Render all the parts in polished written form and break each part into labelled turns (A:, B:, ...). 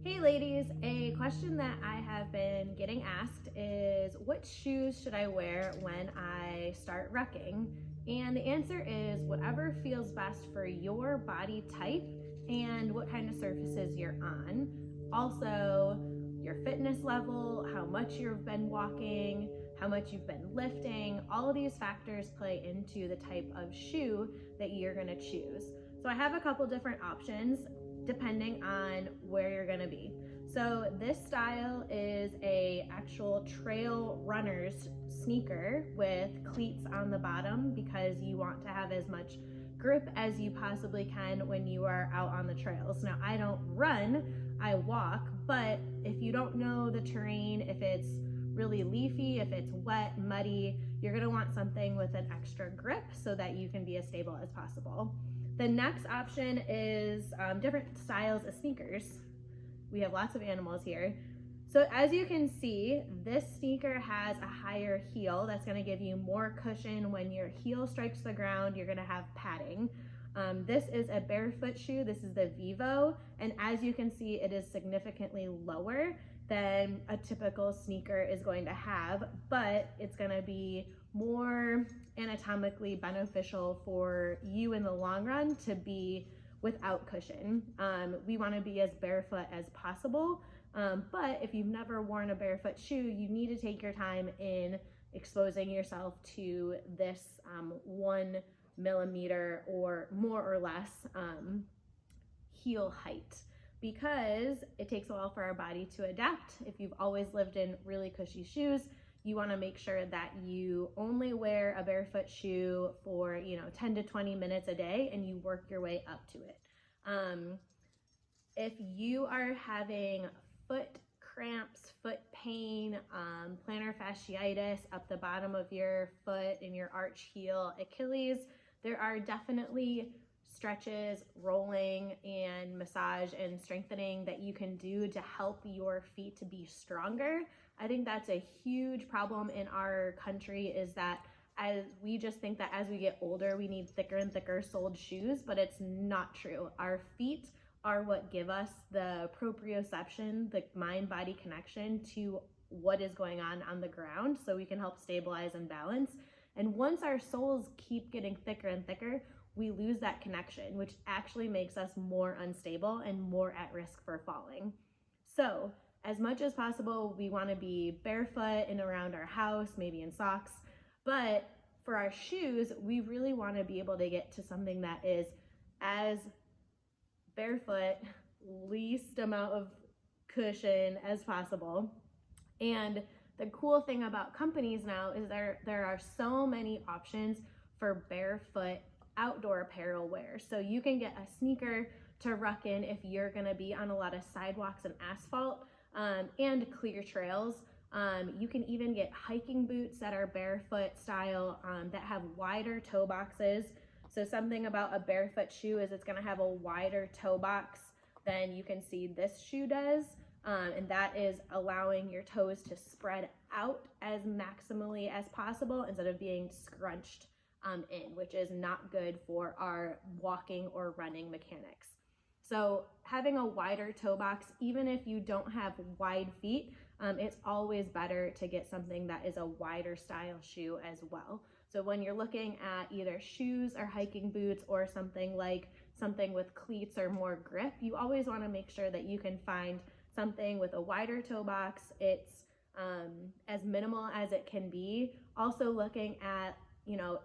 A: Hey ladies, a question that I have been getting asked is what shoes should I wear when I start rucking? And the answer is whatever feels best for your body type and what kind of surfaces you're on. Also, your fitness level, how much you've been walking, how much you've been lifting, all of these factors play into the type of shoe that you're gonna choose. So I have a couple different options depending on where you're gonna be. So this style is a actual trail runner's sneaker with cleats on the bottom because you want to have as much grip as you possibly can when you are out on the trails. Now I don't run, I walk, but if you don't know the terrain, if it's really leafy, if it's wet, muddy, you're gonna want something with an extra grip so that you can be as stable as possible. The next option is different styles of sneakers. We have lots of animals here. So as you can see, this sneaker has a higher heel that's gonna give you more cushion. When your heel strikes the ground, you're gonna have padding. This is a barefoot shoe. This is the Vivo. And as you can see, it is significantly lower than a typical sneaker is going to have, but it's gonna be more anatomically beneficial for you in the long run to be without cushion. We wanna be as barefoot as possible, but if you've never worn a barefoot shoe, you need to take your time in exposing yourself to this 1 millimeter or more or less heel height, because it takes a while for our body to adapt. If you've always lived in really cushy shoes, you want to make sure that you only wear a barefoot shoe for 10 to 20 minutes a day and you work your way up to it. If you are having foot cramps, foot pain, plantar fasciitis up the bottom of your foot in your arch heel, Achilles, there are definitely stretches, rolling, and massage and strengthening that you can do to help your feet to be stronger. I think that's a huge problem in our country, is that as we just think that as we get older, we need thicker and thicker soled shoes, but it's not true. Our feet are what give us the proprioception, the mind-body connection to what is going on the ground, so we can help stabilize and balance. And once our soles keep getting thicker and thicker, we lose that connection, which actually makes us more unstable and more at risk for falling. So as much as possible, we want to be barefoot and around our house, maybe in socks. But for our shoes, we really want to be able to get to something that is as barefoot, least amount of cushion as possible. And the cool thing about companies now is there are so many options for barefoot outdoor apparel wear. So you can get a sneaker to ruck in if you're gonna be on a lot of sidewalks and asphalt and clear trails. You can even get hiking boots that are barefoot style that have wider toe boxes. So something about a barefoot shoe is it's gonna have a wider toe box than you can see this shoe does. And that is allowing your toes to spread out as maximally as possible instead of being scrunched in, which is not good for our walking or running mechanics. So having a wider toe box, even if you don't have wide feet, it's always better to get something that is a wider style shoe as well. So when you're looking at either shoes or hiking boots or something with cleats or more grip, you always want to make sure that you can find something with a wider toe box. It's as minimal as it can be. Also looking at,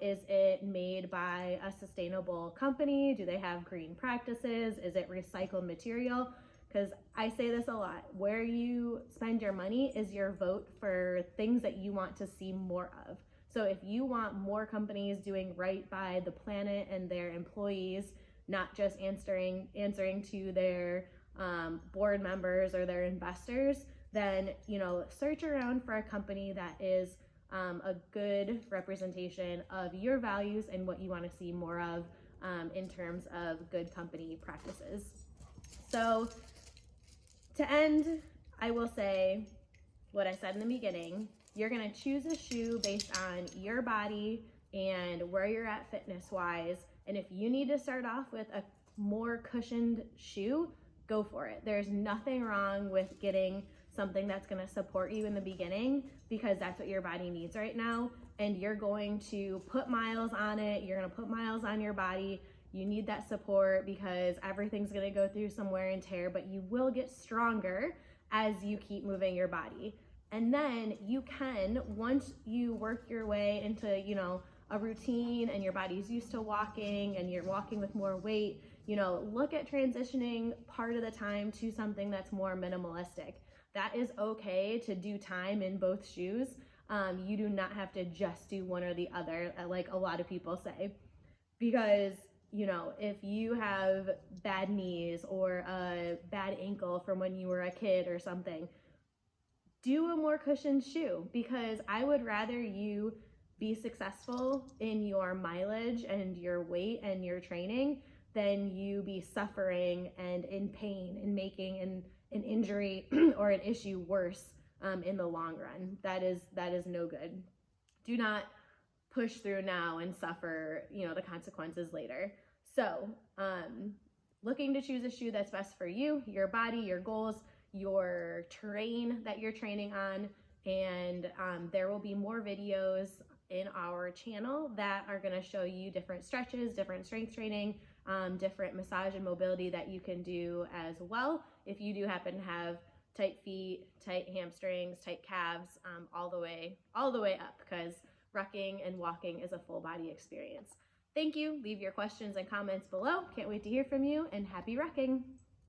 A: is it made by a sustainable company? Do they have green practices? Is it recycled material? Because I say this a lot, where you spend your money is your vote for things that you want to see more of. So if you want more companies doing right by the planet and their employees, not just answering to their board members or their investors, then search around for a company that is a good representation of your values and what you want to see more of in terms of good company practices. So to end, I will say what I said in the beginning. You're going to choose a shoe based on your body and where you're at fitness wise. And if you need to start off with a more cushioned shoe, go for it. There's nothing wrong with getting something that's going to support you in the beginning, because that's what your body needs right now. And you're going to put miles on it. You're going to put miles on your body. You need that support because everything's going to go through some wear and tear, but you will get stronger as you keep moving your body. And then you can, once you work your way into, you know, a routine and your body's used to walking and you're walking with more weight, you know, look at transitioning part of the time to something that's more minimalistic. That is okay to do time in both shoes. You do not have to just do one or the other, like a lot of people say, because, you know, if you have bad knees or a bad ankle from when you were a kid or something, do a more cushioned shoe, because I would rather you be successful in your mileage and your weight and your training than you be suffering and in pain and making an injury or an issue worse in the long run. That is no good. Do not push through now and suffer, you know, the consequences later. So looking to choose a shoe that's best for you, your body, your goals, your terrain that you're training on. And there will be more videos in our channel that are going to show you different stretches, different strength training, different massage and mobility that you can do as well if you do happen to have tight feet, tight hamstrings, tight calves, all the way up, because rucking and walking is a full body experience. Thank you. Leave your questions and comments below. Can't wait to hear from you, and happy rucking.